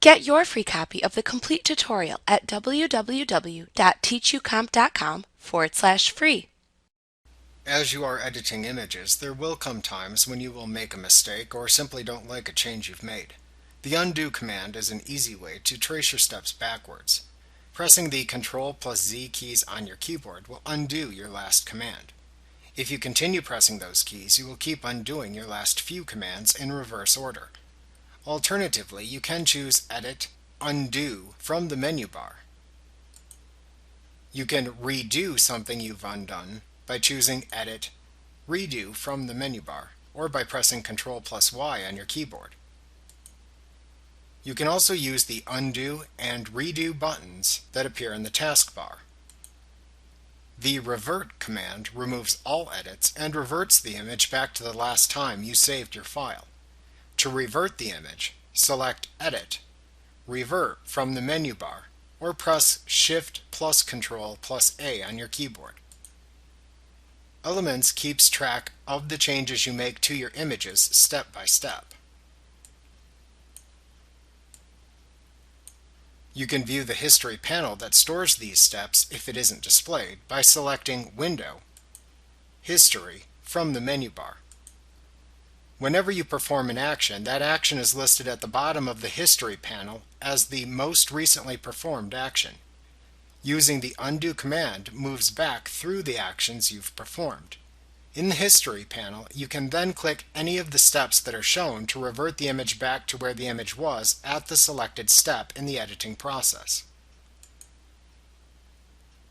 Get your free copy of the complete tutorial at www.teachucomp.com/free. As you are editing images, there will come times when you will make a mistake or simply don't like a change you've made. The undo command is an easy way to trace your steps backwards. Pressing the Ctrl+Z keys on your keyboard will undo your last command. If you continue pressing those keys, you will keep undoing your last few commands in reverse order. Alternatively, you can choose Edit, Undo from the menu bar. You can redo something you've undone by choosing Edit, Redo from the menu bar, or by pressing Ctrl+Y on your keyboard. You can also use the Undo and Redo buttons that appear in the taskbar. The Revert command removes all edits and reverts the image back to the last time you saved your file. To revert the image, select Edit, Revert from the menu bar, or press Shift+Ctrl+A on your keyboard. Elements keeps track of the changes you make to your images step by step. You can view the history panel that stores these steps if it isn't displayed by selecting Window, History from the menu bar. Whenever you perform an action, that action is listed at the bottom of the History panel as the most recently performed action. Using the Undo command moves back through the actions you've performed. In the History panel, you can then click any of the steps that are shown to revert the image back to where the image was at the selected step in the editing process.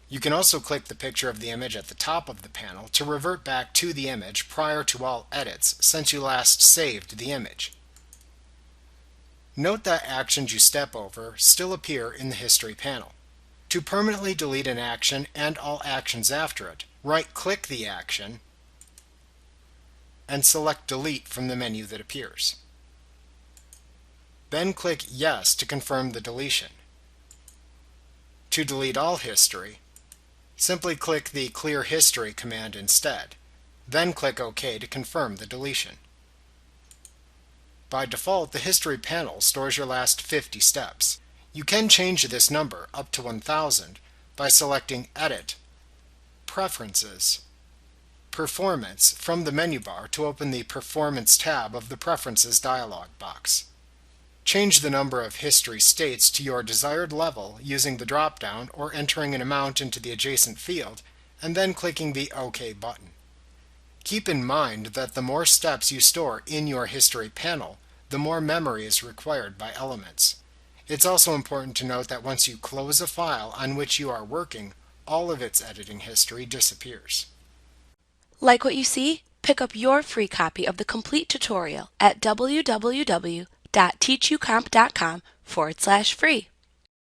You can also click the picture of the image at the top of the panel to revert back to the image prior to all edits since you last saved the image. Note that actions you step over still appear in the History panel. To permanently delete an action and all actions after it, right-click the action and select Delete from the menu that appears. Then click Yes to confirm the deletion. To delete all history, simply click the Clear History command instead. Then click OK to confirm the deletion. By default, the History panel stores your last 50 steps. You can change this number up to 1000 by selecting Edit, Preferences, Performance from the menu bar to open the Performance tab of the Preferences dialog box. Change the number of history states to your desired level using the drop-down or entering an amount into the adjacent field and then clicking the OK button. Keep in mind that the more steps you store in your History panel, the more memory is required by Elements. It's also important to note that once you close a file on which you are working, all of its editing history disappears. Like what you see? Pick up your free copy of the complete tutorial at www.teachucomp.com/free.